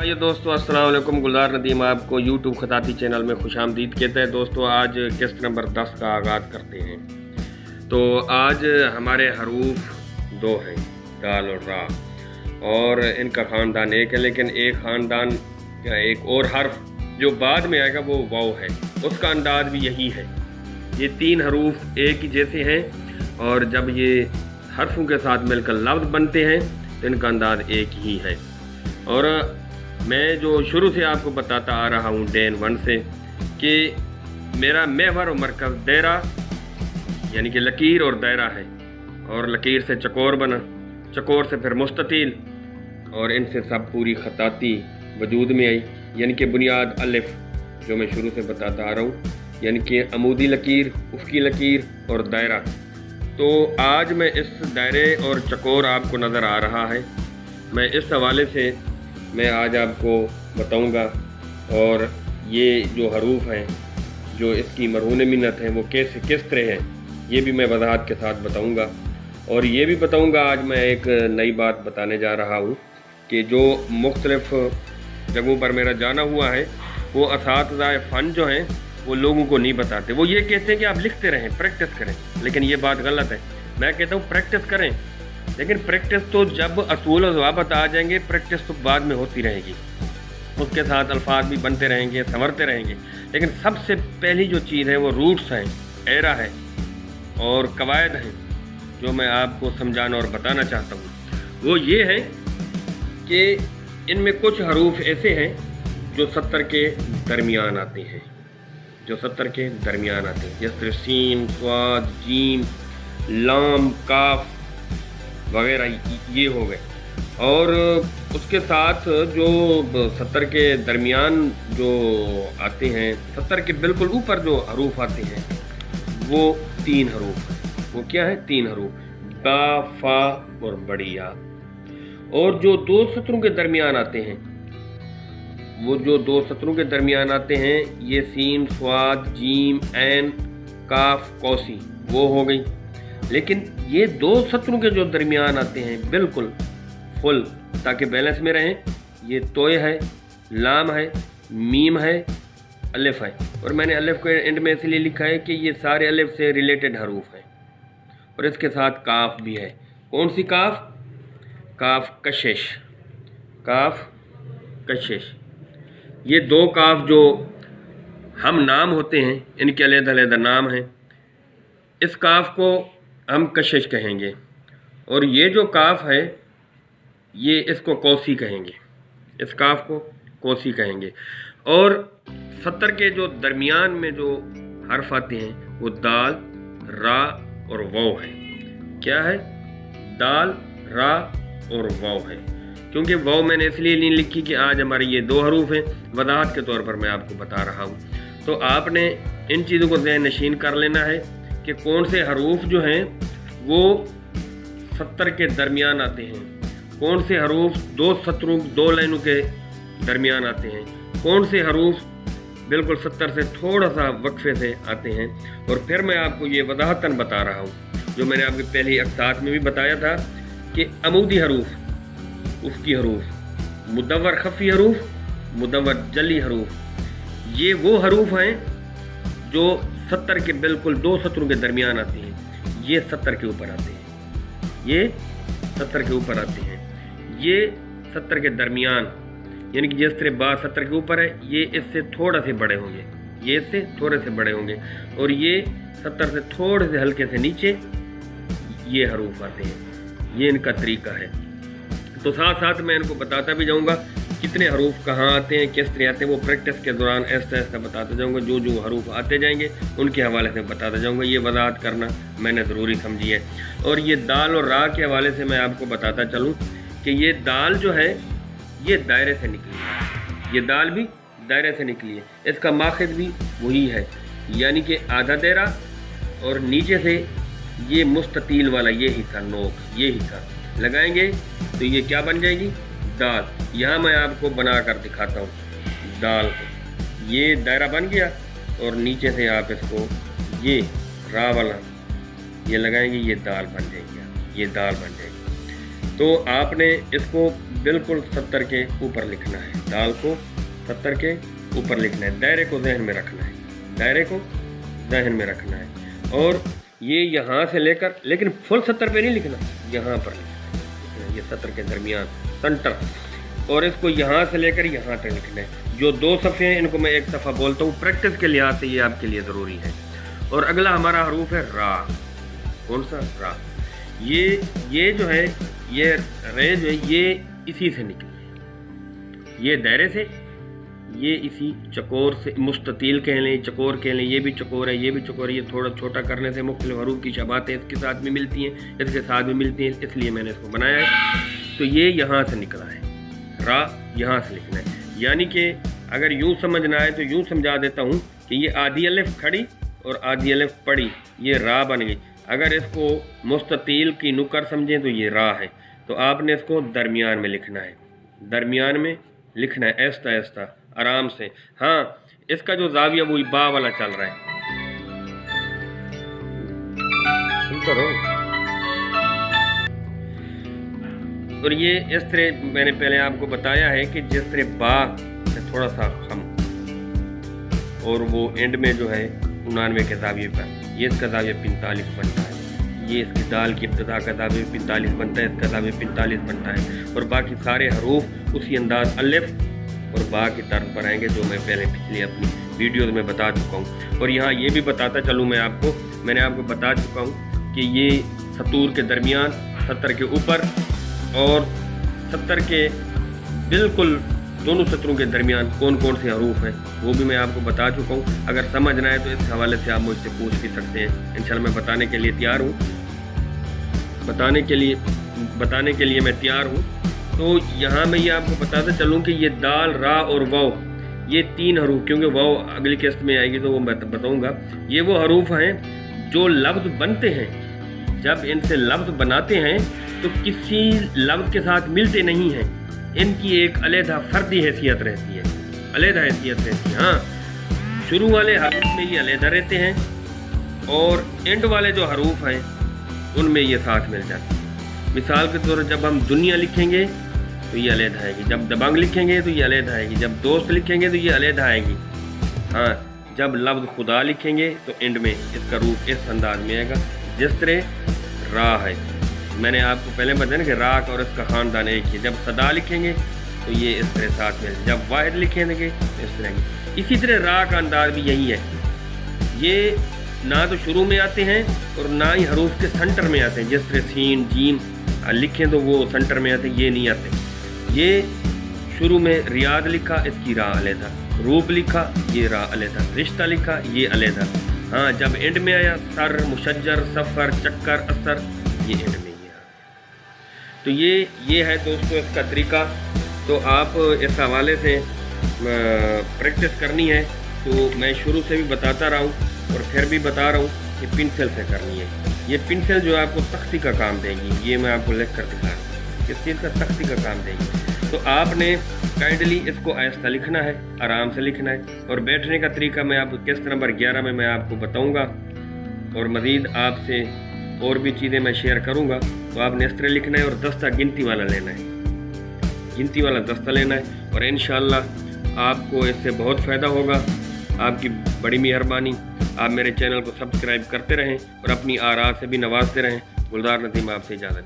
ये दोस्तों अस्सलाम वालेकुम। गुलजार नदीम आपको यूट्यूब खताती चैनल में खुशामदीद कहते हैं। दोस्तों आज किस्त नंबर 10 का आगाज़ करते हैं। तो आज हमारे हरूफ दो हैं, दाल और रा, और इनका ख़ानदान एक है, लेकिन एक ख़ानदान या एक और हर्फ जो बाद में आएगा वो वाव है, उसका अंदाज भी यही है। ये तीन हरूफ एक ही जैसे हैं और जब ये हर्फों के साथ मिलकर लफ्ज़ बनते हैं तो इनका अंदाज एक ही है। और मैं जो शुरू से आपको बताता आ रहा हूँ डे 1 से कि मेरा महवर और मरकज़ दायरा यानी कि लकीर और दायरा है, और लकीर से चकोर बना, चकोर से फिर मुस्ततील, और इनसे सब पूरी खताती वजूद में आई, यानी कि बुनियाद अलिफ जो मैं शुरू से बताता आ रहा हूँ, यानी कि अमूदी लकीर, उफ़क़ी लकीर और दायरा। तो आज मैं इस दायरे और चकोर आपको नज़र आ रहा है, मैं इस हवाले से मैं आज आपको बताऊंगा। और ये जो हरूफ हैं, जो इसकी मरहून मिन्नत हैं, वो कैसे किस तरह हैं, ये भी मैं वजाहत के साथ बताऊंगा। और ये भी बताऊंगा आज मैं एक नई बात बताने जा रहा हूँ कि जो मुख्तलिफ़ जगहों पर मेरा जाना हुआ है, वो असातिज़ाए फ़न जो हैं वो लोगों को नहीं बताते। वो ये कहते हैं कि आप लिखते रहें, प्रैक्टिस करें, लेकिन ये बात गलत है। मैं कहता हूँ प्रैक्टिस करें, लेकिन प्रैक्टिस तो जब असूल और ज़वाबित आ जाएंगे, प्रैक्टिस तो बाद में होती रहेगी, उसके साथ अल्फाज भी बनते रहेंगे, संवरते रहेंगे। लेकिन सबसे पहली जो चीज़ है वो रूट्स हैं, एरा है और कवायद हैं, जो मैं आपको समझाना और बताना चाहता हूँ। वो ये है कि इनमें कुछ हरूफ ऐसे हैं जो 70 के दरमियान आते हैं, जो 70 के दरमियान आते हैं, जैसे सीन, स्वाद, जीम, लाम, काफ वगैरह ये हो गए। और उसके साथ जो 70 के दरमियान जो आते हैं, 70 के बिल्कुल ऊपर जो हरूफ आते हैं वो 3 हरूफ हैं। वो क्या है? 3 हरूफ, बा, फा और बड़िया। और जो 2 सत्रों के दरमियान आते हैं, वो जो 2 सत्रों के दरमियान आते हैं, ये सीन, स्वाद, जीम, ऐन, काफ, कौसी, वो हो गई। लेकिन ये 2 सत्रों के जो दरमियान आते हैं बिल्कुल फुल, ताकि बैलेंस में रहें, ये तोय है, लाम है, मीम है, अलिफ है। और मैंने अलिफ को एंड में इसलिए लिखा है कि ये सारे अलिफ से रिलेटेड हरूफ हैं। और इसके साथ काफ भी है। कौन सी काफ? काफ कशिश, काफ कशिश। ये 2 काफ जो हम नाम होते हैं, इनके अलग-अलग नाम हैं। इस काफ को हम कशिश कहेंगे, और ये जो काफ है ये इसको कौसी कहेंगे, इस काफ को कौसी कहेंगे। और 70 के जो दरमियान में जो हर्फ आते हैं वो दाल, रा और वाव है। क्या है? दाल, रा और वाव है। क्योंकि वाव मैंने इसलिए नहीं लिखी कि आज हमारे ये 2 हरूफ हैं, वजाहत के तौर पर मैं आपको बता रहा हूँ। तो आपने इन चीज़ों को ज़हन नशीन कर लेना है कि कौन से हरूफ जो हैं वो 70 के दरमियान आते हैं, कौन से हरूफ 2 सत्रों 2 लाइनों के दरमियान आते हैं, कौन से हरूफ बिल्कुल 70 से थोड़ा सा वक्फे से आते हैं। और फिर मैं आपको ये वजाहतन बता रहा हूँ, जो मैंने आपके पहली अक़सात में भी बताया था कि अमूदी हरूफ, उफ़क़ी हरूफ, मुदव्वर खफ़ी हरूफ, मुदव्वर जली हरूफ, ये वो हरूफ हैं जो 70 के बिल्कुल 2 सत्रों के दरमियान आते हैं। ये 70 के ऊपर आते हैं, ये 70 के ऊपर आते हैं। ये 70 के दरमियान, यानी कि जिस तरह बा 70 के ऊपर है, ये इससे थोड़ा से बड़े होंगे, ये इससे थोड़े से बड़े होंगे, और ये 70 से थोड़े से हल्के से नीचे ये हरूफ आते हैं। ये इनका तरीका है। तो साथ साथ मैं इनको बताता भी जाऊँगा कितने हरूफ कहाँ आते हैं, किस तरह आते हैं, वो प्रैक्टिस के दौरान ऐसा ऐसा बताते जाऊँगा। जो जो हरूफ आते जाएंगे उनके हवाले से बताता जाऊँगा। ये वजाहत करना मैंने ज़रूरी समझी है। और ये दाल और रा के हवाले से मैं आपको बताता चलूँ कि ये दाल जो है ये दायरे से निकली है, ये दाल भी दायरे से निकली है। इसका माखज़ भी वही है, यानी कि आधा दायरा और नीचे से ये मुस्ततील वाला ये हिस्सा, नोक, ये हिस्सा लगाएंगे तो ये क्या बन जाएगी? दाल। यहाँ मैं आपको बना कर दिखाता हूँ दाल को। ये दायरा बन गया और नीचे से आप इसको ये रा वाला ये लगाएंगे, ये दाल बन जाएगी, ये दाल बन जाएगी। तो आपने इसको बिल्कुल 70 के ऊपर लिखना है, दाल को 70 के ऊपर लिखना है, दायरे को जहन में रखना है, दायरे को जहन में रखना है। और ये यहाँ से लेकर, लेकिन फुल 70 पे नहीं लिखना, यहाँ पर लिखना है, ये 70 के दरमियान सेंटर, और इसको यहाँ से लेकर यहाँ तक लिखना है। जो 2 सफ़े हैं इनको मैं एक दफ़ा बोलता हूँ, प्रैक्टिस के लिहाज से ये आपके लिए ज़रूरी है। और अगला हमारा हरूफ है रा। कौन सा? रा। ये जो है, ये रे जो है ये इसी से निकले, ये दायरे से, ये इसी चकोर से, मुस्ततील कह लें, चकोर कह लें, ये भी चकोर है, ये भी चकोर है। ये थोड़ा छोटा करने से मुख्तलिफ हरूफ की शबातें इसके साथ भी मिलती हैं, इसके साथ भी मिलती हैं, इसलिए मैंने इसको बनाया है। तो ये यहाँ से निकला है, रा यहाँ से लिखना है। यानी कि अगर यूँ समझना है तो यूँ समझा देता हूँ कि ये आधी अलिफ खड़ी और आधी अलिफ पड़ी, ये रा बन गई। अगर इसको मुस्ततील की नुकर समझें तो ये रा है। तो आपने इसको दरमियान में लिखना है, दरमियान में लिखना है, ऐसा ऐसा आराम से। हाँ, इसका जो जाविया वो बा वाला चल रहा है, सुनते रहो। और ये इस तरह मैंने पहले आपको बताया है कि जिस तरह बा से थोड़ा सा कम, और वो एंड में जो है 99 के जाविये पर, ये इसका जाविया 45 बनता है। ये इसकी दाल की इब्तिदा का जाविया 45 बनता है, इसका जाविया 45 बनता है। और बाकी सारे हरूफ उसी अंदाज अलिफ और बा की तर्ज पर आएंगे, जो मैं पहले पिछली अपनी वीडियोज़ में बता चुका हूँ। और यहाँ ये भी बताता चलूँ मैं आपको, मैंने आपको बता चुका हूँ कि ये सतूर के दरमियान, 70 के ऊपर और 70 के बिल्कुल दोनों सतरों के दरमियान कौन कौन से हरूफ हैं वो भी मैं आपको बता चुका हूँ। अगर समझना है तो इस हवाले से आप मुझसे पूछ भी सकते हैं, इंशाल्लाह मैं बताने के लिए तैयार हूँ, बताने के लिए मैं तैयार हूँ। तो यहाँ मैं ये आपको बताते चलूँ कि ये दाल, रा और वाव, ये 3 हरूफ, क्योंकि वाव अगली किस्त में आएगी तो वो मैं बताऊँगा। ये वो हरूफ हैं जो लफ्ज़ बनते हैं, जब इनसे लफ्ज़ बनाते हैं तो किसी लफ्ज़ के साथ मिलते नहीं हैं, इनकी एक अलहदा फर्दी हैसियत रहती है, अलहदा हैसियत रहती है। हाँ, शुरू वाले हरूफ में ये अलहदा रहते हैं और एंड वाले जो हरूफ हैं उनमें ये साथ मिल जाते हैं। मिसाल के तौर पर जब हम दुनिया लिखेंगे तो ये अलहदा आएगी, जब दबंग लिखेंगे तो ये अलहदा आएगी, जब दोस्त लिखेंगे तो ये अलहदा आएगी। हाँ, जब लफ्ज़ खुदा लिखेंगे तो एंड में इसका रूप इस अंदाज में आएगा जिस तरह रा है। मैंने आपको पहले बताया ना कि राक और इसका ख़ानदान एक ही। जब सदा लिखेंगे तो ये इस तरह साथ में, जब वाहिद लिखेंगे तो इस तरह। इसी तरह रा का अंदाज भी यही है, ये ना तो शुरू में आते हैं और ना ही हरूफ के सेंटर में आते हैं। जिस तरह सीन जीम लिखें तो वो सेंटर में आते हैं, ये नहीं आते। ये शुरू में रियाद लिखा, इसकी रा अलहदा, रूप लिखा, ये रा अलहदा, रिश्ता लिखा, ये अलहदा। हाँ, जब एंड में आया सर, मुशज्जर, सफ़र, चक्कर, असर, ये एंड में। तो ये है दोस्तों इसका तरीका। तो आप इस हवाले से प्रैक्टिस करनी है तो मैं शुरू से भी बताता रहा हूँ और फिर भी बता रहा हूँ कि पेंसिल से करनी है। ये पेंसिल जो आपको तख्ती का काम देगी, ये मैं आपको लिख कर दिखा रहा हूँ, किस चीज़ का? तख्ती का काम देगी। तो आपने काइंडली इसको आहिस्ता लिखना है, आराम से लिखना है। और बैठने का तरीका मैं आपको किस्त नंबर 11 में मैं आपको बताऊँगा, और मज़ीद आपसे और भी चीज़ें मैं शेयर करूँगा। तो आपने इस तरह लिखना है और दस्ता गिनती वाला लेना है, गिनती वाला दस्ता लेना है। और इंशाअल्लाह आपको इससे बहुत फ़ायदा होगा। आपकी बड़ी मेहरबानी, आप मेरे चैनल को सब्सक्राइब करते रहें और अपनी आरा से भी नवाजते रहें। गुलजार नदीम आपसे इजाज़त।